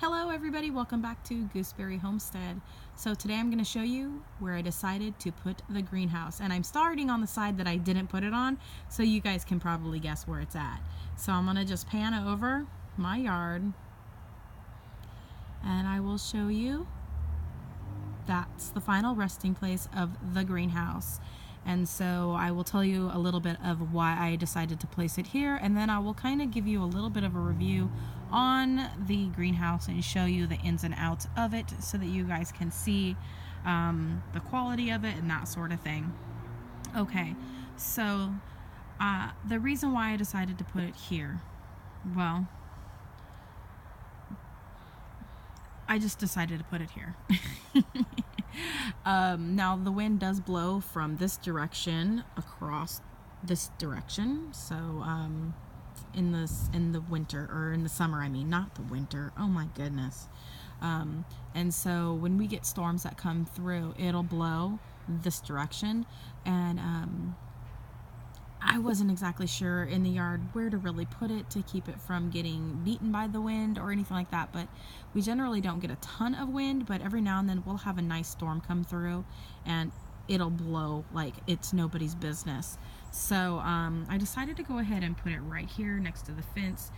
Hello everybody, welcome back to Gooseberry Homestead. So today I'm going to show you where I decided to put the greenhouse, and I'm starting on the side that I didn't put it on, so you guys can probably guess where it's at. So I'm going to just pan over my yard and I will show you that's the final resting place of the greenhouse. And so I will tell you a little bit of why I decided to place it here, and then I will kind of give you a little bit of a review on the greenhouse and show you the ins and outs of it so that you guys can see the quality of it and that sort of thing. Okay, so the reason why I decided to put it here, well, I just decided to put it here. Now the wind does blow from this direction across this direction, so in the winter, or in the summer, I mean, not the winter, oh my goodness. And so when we get storms that come through, it'll blow this direction, and I wasn't exactly sure in the yard where to really put it to keep it from getting beaten by the wind or anything like that, but we generally don't get a ton of wind, but every now and then we'll have a nice storm come through and it'll blow like it's nobody's business. So I decided to go ahead and put it right here next to the fence,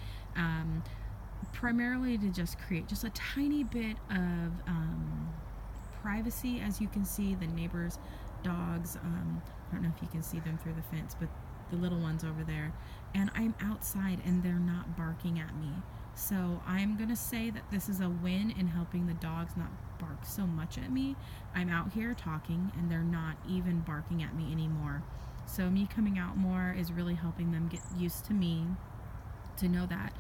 primarily to just create just a tiny bit of privacy. As you can see, the neighbors' dogs, I don't know if you can see them through the fence, but the little ones over there, and I'm outside and they're not barking at me. So I'm gonna say that this is a win in helping the dogs not bark so much at me. I'm out here talking and they're not even barking at me anymore. So me coming out more is really helping them get used to me, to know that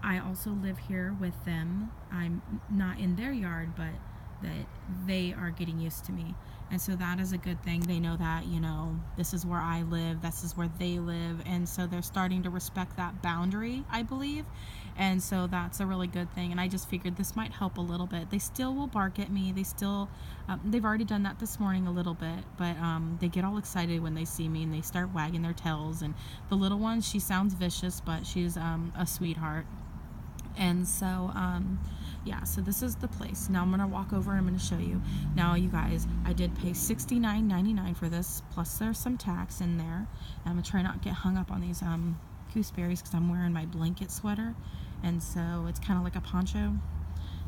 I also live here with them. I'm not in their yard, but that they are getting used to me, and so that is a good thing. They know that, you know, this is where I live, this is where they live, and so they're starting to respect that boundary, I believe, and so that's a really good thing. And I just figured this might help a little bit. They still will bark at me, they still they've already done that this morning a little bit, but they get all excited when they see me and they start wagging their tails. And the little one, she sounds vicious, but she's a sweetheart. And so yeah, so this is the place. Now I'm gonna walk over and I'm gonna show you. Now you guys, I did pay $69.99 for this, plus there's some tax in there. And I'm gonna try not to get hung up on these gooseberries because I'm wearing my blanket sweater, and so it's kind of like a poncho.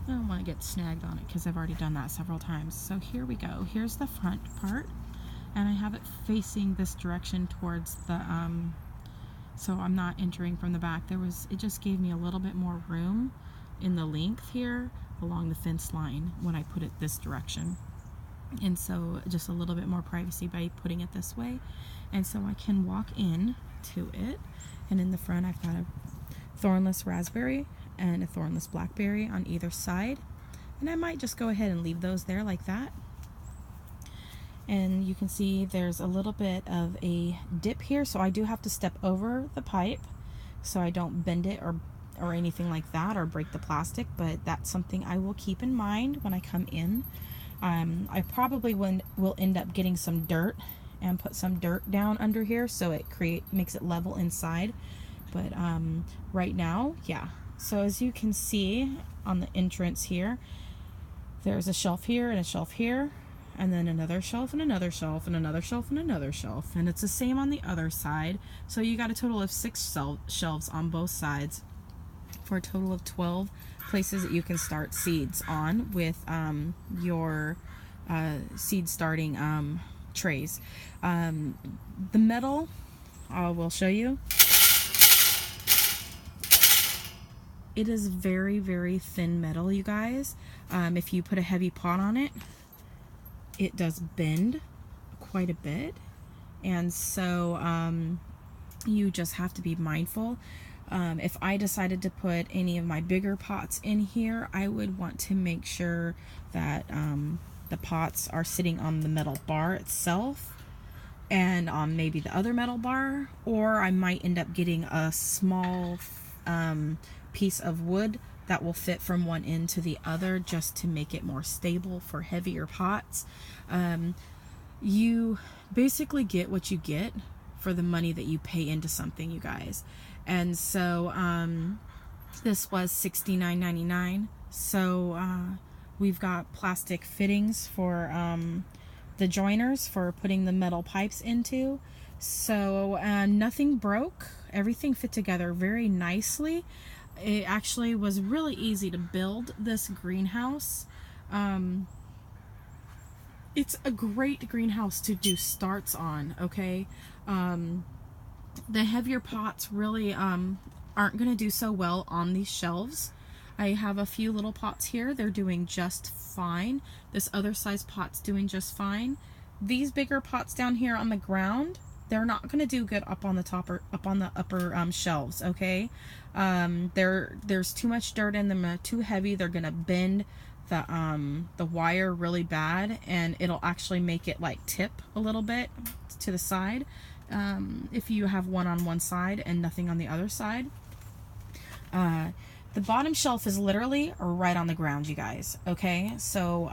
I don't want to get snagged on it because I've already done that several times. So here we go. Here's the front part, and I have it facing this direction towards the so I'm not entering from the back. It just gave me a little bit more room in the length here along the fence line when I put it this direction, and so just a little bit more privacy by putting it this way. And so I can walk in to it, and in the front I've got a thornless raspberry and a thornless blackberry on either side, and I might just go ahead and leave those there like that. And you can see there's a little bit of a dip here, so I do have to step over the pipe so I don't bend it or anything like that, or break the plastic, but that's something I will keep in mind when I come in. I probably will end up getting some dirt and put some dirt down under here so it makes it level inside, but right now, yeah. So as you can see on the entrance here, there's a shelf here and a shelf here, and then another shelf and another shelf and another shelf and another shelf, and it's the same on the other side. So you got a total of 6 shelves on both sides, for a total of 12 places that you can start seeds on with your seed starting trays. The metal, I will show you. It is very, very thin metal, you guys. If you put a heavy pot on it, it does bend quite a bit, and so you just have to be mindful. If I decided to put any of my bigger pots in here, I would want to make sure that the pots are sitting on the metal bar itself and on maybe the other metal bar, or I might end up getting a small piece of wood that will fit from one end to the other just to make it more stable for heavier pots. You basically get what you get for the money that you pay into something, you guys. And so this was $69.99 So we've got plastic fittings for the joiners for putting the metal pipes into. So nothing broke. Everything fit together very nicely. It actually was really easy to build this greenhouse. It's a great greenhouse to do starts on, okay? The heavier pots really aren't going to do so well on these shelves. I have a few little pots here. They're doing just fine. This other size pot's doing just fine. These bigger pots down here on the ground, they're not going to do good up on the top or up on the upper shelves, okay? There's too much dirt in them, too heavy. They're going to bend the wire really bad, and it'll actually make it like tip a little bit to the side if you have one on one side and nothing on the other side. The bottom shelf is literally right on the ground, you guys, okay? So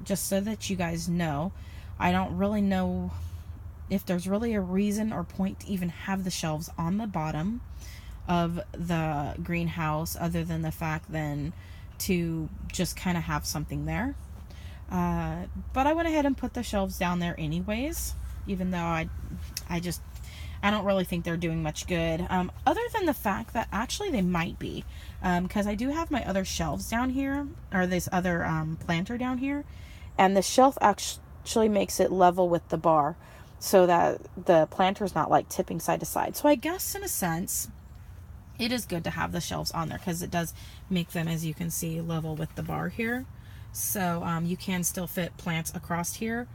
just so that you guys know, I don't really know if there's really a reason or point to even have the shelves on the bottom of the greenhouse, other than the fact then to just kind of have something there. But I went ahead and put the shelves down there anyways, even though I don't really think they're doing much good, other than the fact that actually they might be, because I do have my other shelves down here, or this other planter down here, and the shelf actually makes it level with the bar so that the planter's not like tipping side to side. So I guess in a sense it is good to have the shelves on there, because it does make them, as you can see, level with the bar here. So you can still fit plants across here,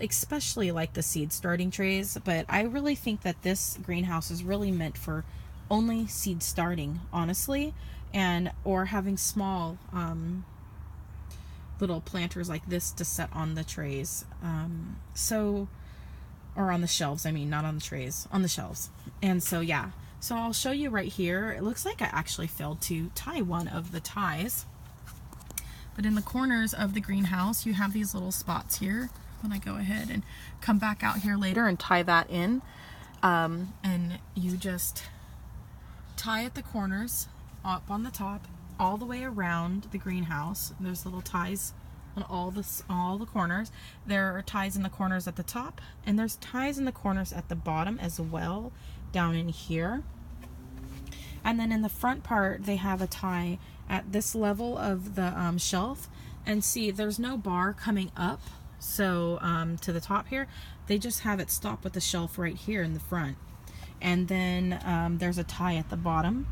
especially like the seed starting trays. But I really think that this greenhouse is really meant for only seed starting, honestly, and or having small little planters like this to set on the trays. Or on the shelves, I mean, not on the trays, on the shelves. And so yeah, so I'll show you right here. It looks like I actually failed to tie one of the ties. But in the corners of the greenhouse, you have these little spots here. When I go ahead and come back out here later and tie that in, and you just tie at the corners, up on the top, all the way around the greenhouse. There's little ties on all the corners. There are ties in the corners at the top, and there's ties in the corners at the bottom as well, down in here. And then in the front part, they have a tie at this level of the shelf, and see, there's no bar coming up, so to the top here. They just have it stop with the shelf right here in the front. And then there's a tie at the bottom,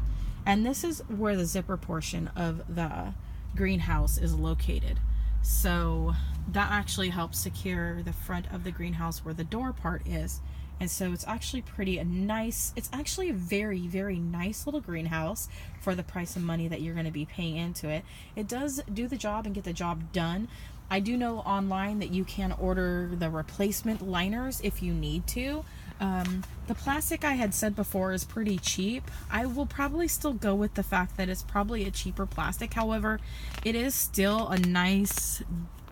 and this is where the zipper portion of the greenhouse is located. So that actually helps secure the front of the greenhouse where the door part is. And so it's actually it's actually a very, very nice little greenhouse for the price of money that you're going to be paying into it. It does do the job and get the job done. I do know online that you can order the replacement liners if you need to. The plastic, I had said before, is pretty cheap. I will probably still go with the fact that it's probably a cheaper plastic. However, it is still a nice,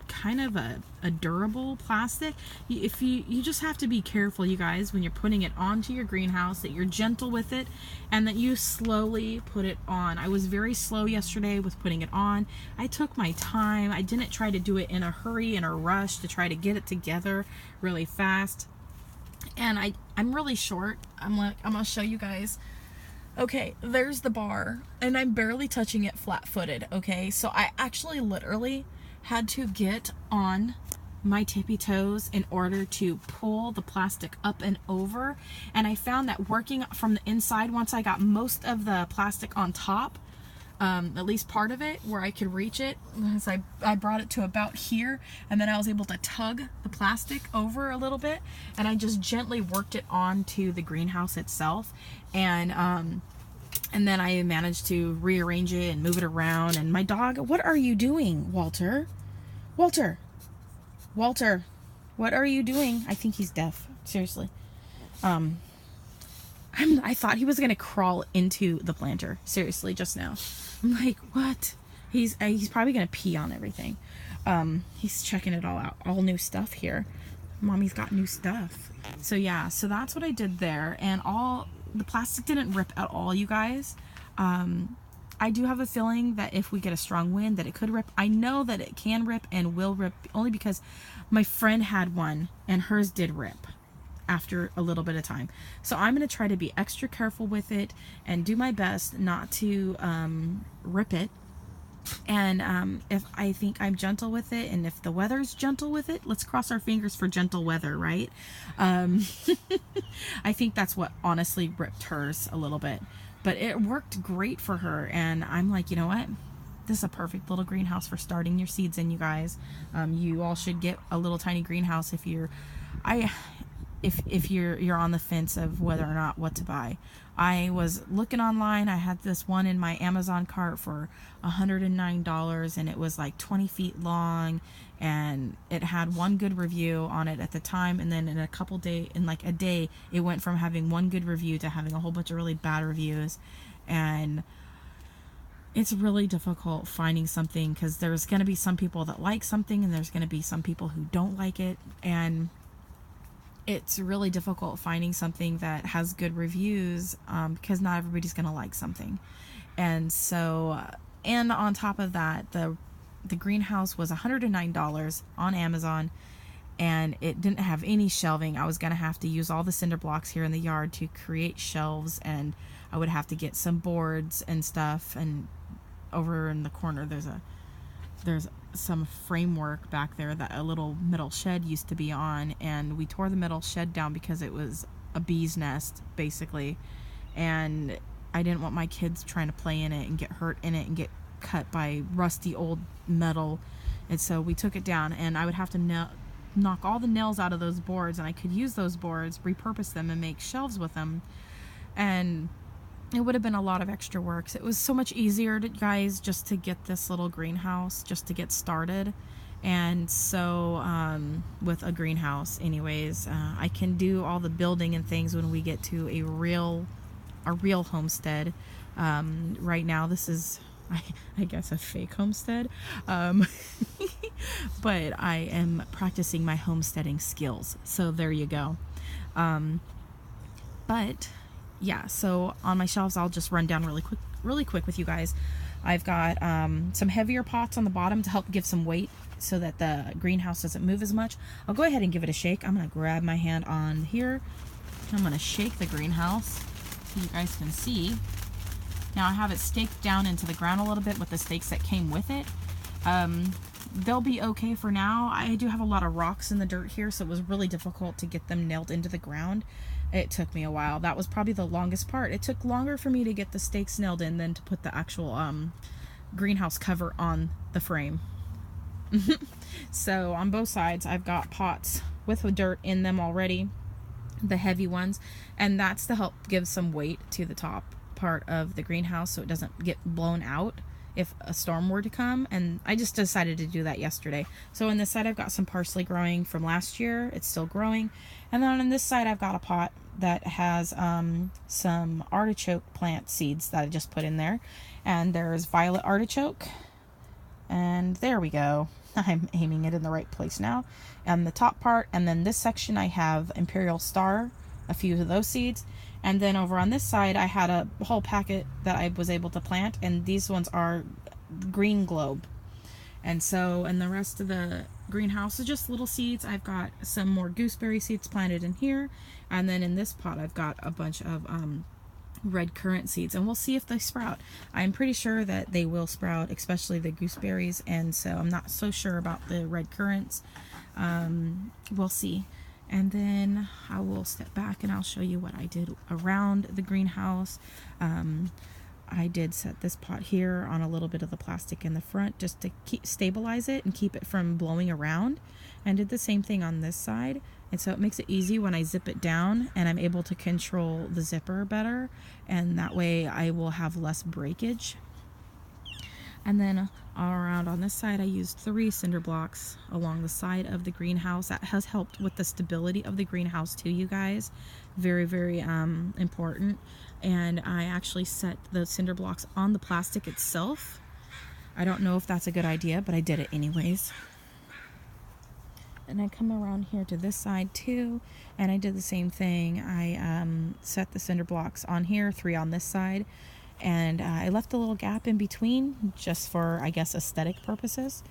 kind of a durable plastic. If you just have to be careful, you guys, when you're putting it onto your greenhouse, that you're gentle with it and that you slowly put it on. I was very slow yesterday with putting it on. I took my time. I didn't try to do it in a hurry, in a rush to try to get it together really fast. And I'm really short. I'm gonna show you guys. Okay, there's the bar, and I'm barely touching it flat-footed, okay? So I actually literally had to get on my tippy toes in order to pull the plastic up and over. And I found that working from the inside, once I got most of the plastic on top, at least part of it where I could reach it, so I brought it to about here, and then I was able to tug the plastic over a little bit, and I just gently worked it onto the greenhouse itself. And then I managed to rearrange it and move it around. And my dog, what are you doing, Walter? Walter, what are you doing? I think he's deaf, seriously. I thought he was gonna crawl into the planter, seriously, just now. I'm like, what? He's probably gonna pee on everything. He's checking it all out, all new stuff here. Mommy's got new stuff. So yeah, so that's what I did there, and all the plastic didn't rip at all, you guys. I do have a feeling that if we get a strong wind that it could rip. I know that it can rip and will rip only because my friend had one and hers did rip after a little bit of time. So I'm going to try to be extra careful with it and do my best not to rip it. And if I think I'm gentle with it, and if the weather's gentle with it, let's cross our fingers for gentle weather, right? I think that's what honestly ripped hers a little bit. But it worked great for her, and I'm like, you know what? This is a perfect little greenhouse for starting your seeds in, you guys. You all should get a little tiny greenhouse if you're on the fence of whether or not what to buy. I was looking online. I had this one in my Amazon cart for $109, and it was like 20 feet long, and it had one good review on it at the time, and then in like a day, it went from having one good review to having a whole bunch of really bad reviews. And it's really difficult finding something, because there's going to be some people that like something and there's going to be some people who don't like it, and it's really difficult finding something that has good reviews, because not everybody's going to like something. And so, and on top of that, the greenhouse was $109 on Amazon, and it didn't have any shelving. I was going to have to use all the cinder blocks here in the yard to create shelves, and I would have to get some boards and stuff. And over in the corner, there's some framework back there that a little metal shed used to be on, and we tore the metal shed down because it was a bee's nest basically, and I didn't want my kids trying to play in it and get hurt in it and get cut by rusty old metal. And so we took it down, and I would have to knock all the nails out of those boards, and I could use those boards, repurpose them, and make shelves with them. And it would have been a lot of extra work. So it was so much easier, guys, just to get this little greenhouse, just to get started. And so with a greenhouse anyways, I can do all the building and things when we get to a real homestead. Right now this is, I guess, a fake homestead, but I am practicing my homesteading skills, so there you go. But yeah, so on my shelves, I'll just run down really quick with you guys. I've got some heavier pots on the bottom to help give some weight so that the greenhouse doesn't move as much. I'll go ahead and give it a shake. I'm going to grab my hand on here. I'm going to shake the greenhouse so you guys can see. Now I have it staked down into the ground a little bit with the stakes that came with it. They'll be okay for now. I do have a lot of rocks in the dirt here, so it was really difficult to get them nailed into the ground. It took me a while. That was probably the longest part. It took longer for me to get the stakes nailed in than to put the actual greenhouse cover on the frame. So on both sides, I've got pots with the dirt in them already, the heavy ones, and that's to help give some weight to the top part of the greenhouse so it doesn't get blown out if a storm were to come. And I just decided to do that yesterday. So on this side, I've got some parsley growing from last year. It's still growing. And then on this side, I've got a pot that has some artichoke plant seeds that I just put in there. And there's violet artichoke. And there we go. I'm aiming it in the right place now. And the top part, and then this section, I have Imperial Star, a few of those seeds. And then over on this side, I had a whole packet that I was able to plant, and these ones are Green Globe. And so, and the rest of the greenhouse is just little seeds. I've got some more gooseberry seeds planted in here, and then in this pot, I've got a bunch of red currant seeds, and we'll see if they sprout. I'm pretty sure that they will sprout, especially the gooseberries, and so I'm not so sure about the red currants. We'll see. And then I will step back and I'll show you what I did around the greenhouse. I did set this pot here on a little bit of the plastic in the front just to stabilize it and keep it from blowing around, and did the same thing on this side. And so it makes it easy when I zip it down, and I'm able to control the zipper better, and that way I will have less breakage. And then all around on this side, I used 3 cinder blocks along the side of the greenhouse. That has helped with the stability of the greenhouse too, you guys. Very, very important. And I actually set the cinder blocks on the plastic itself. I don't know if that's a good idea, but I did it anyways. And I come around here to this side too, and I did the same thing. I set the cinder blocks on here, 3 on this side, and I left a little gap in between just for, I guess, aesthetic purposes.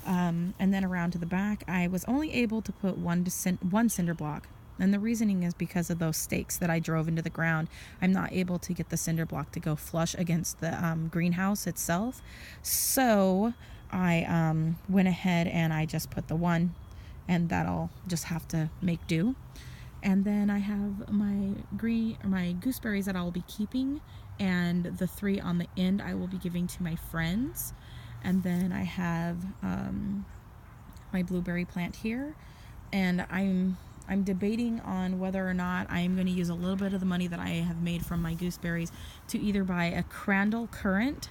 And then around to the back, I was only able to put one cinder block. And the reasoning is because of those stakes that I drove into the ground. I'm not able to get the cinder block to go flush against the greenhouse itself. So I went ahead and I just put the one, and that'll just have to make do. And then I have my gooseberries that I'll be keeping, and the 3 on the end I will be giving to my friends. And then I have my blueberry plant here, and I'm debating on whether or not I am going to use a little bit of the money that I have made from my gooseberries to either buy a Crandall currant,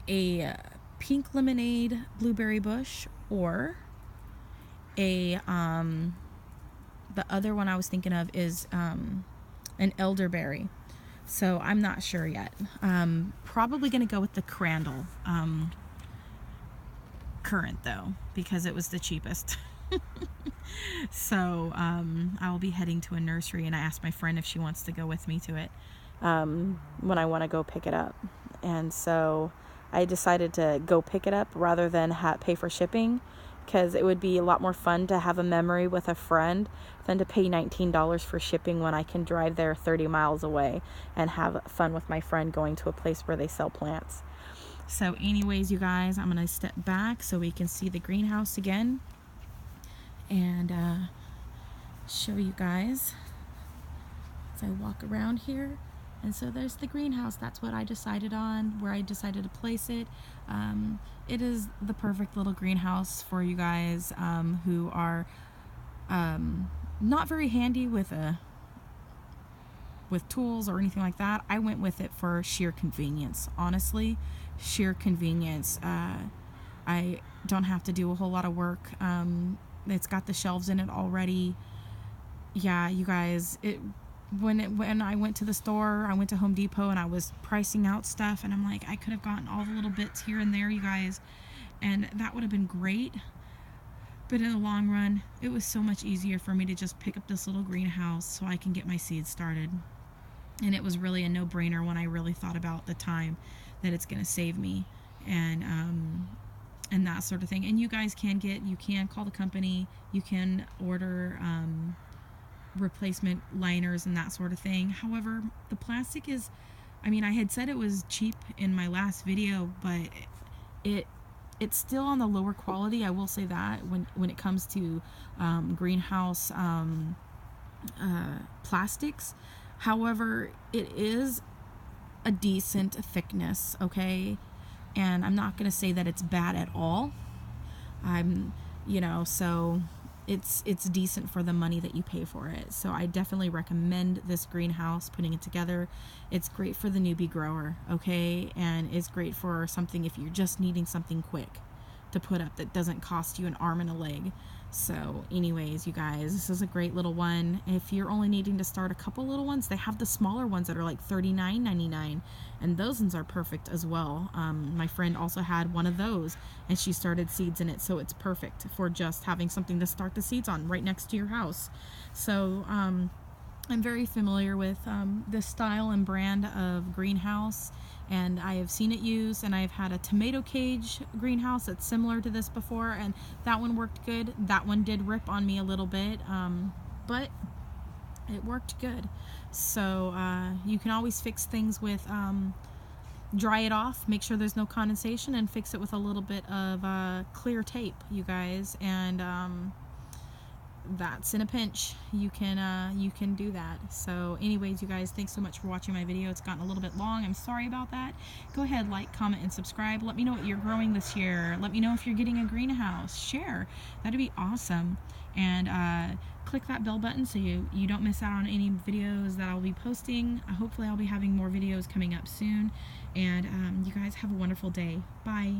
a pink lemonade blueberry bush, or a the other one I was thinking of is an elderberry. So I'm not sure yet. Probably going to go with the Crandall currant though, because it was the cheapest. So I will be heading to a nursery, and I asked my friend if she wants to go with me to it when I want to go pick it up. And so I decided to go pick it up rather than pay for shipping, because it would be a lot more fun to have a memory with a friend than to pay $19 for shipping when I can drive there 30 miles away and have fun with my friend going to a place where they sell plants. So anyways, you guys, I'm going to step back so we can see the greenhouse again and show you guys as I walk around here. And so there's the greenhouse. That's what I decided on, where I decided to place it. It is the perfect little greenhouse for you guys who are not very handy with tools or anything like that. I went with it for sheer convenience, honestly. Sheer convenience. I don't have to do a whole lot of work. It's got the shelves in it already. Yeah, you guys, when I went to the store, I went to Home Depot and I was pricing out stuff, and I'm like, I could have gotten all the little bits here and there, you guys, and that would have been great. But in the long run, it was so much easier for me to just pick up this little greenhouse so I can get my seeds started. And it was really a no-brainer when I really thought about the time that it's going to save me, and that sort of thing. And you guys can call the company, you can order replacement liners and that sort of thing. However, the plastic is, I mean, I had said it was cheap in my last video, but it's still on the lower quality, I will say that, when it comes to greenhouse plastics. However, it is a decent thickness, okay? And I'm not going to say that it's bad at all. So it's decent for the money that you pay for it. So I definitely recommend this greenhouse, putting it together. It's great for the newbie grower, okay? And it's great for something if you're just needing something quick to put up that doesn't cost you an arm and a leg. So anyways, you guys, this is a great little one. If you're only needing to start a couple little ones, they have the smaller ones that are like $39.99, and those ones are perfect as well. My friend also had one of those, and she started seeds in it, so it's perfect for just having something to start the seeds on right next to your house. So I'm very familiar with this style and brand of greenhouse, and I have seen it used, and I've had a tomato cage greenhouse that's similar to this before, and that one worked good. That one did rip on me a little bit, but it worked good. So you can always fix things with dry it off, make sure there's no condensation, and fix it with a little bit of clear tape, you guys, and that's in a pinch. You can do that. So anyways, you guys, thanks so much for watching my video. It's gotten a little bit long. I'm sorry about that. Go ahead, like, comment, and subscribe. Let me know what you're growing this year. Let me know if you're getting a greenhouse. Share. That'd be awesome. And click that bell button so you don't miss out on any videos that I'll be posting. Hopefully I'll be having more videos coming up soon. And you guys have a wonderful day. Bye.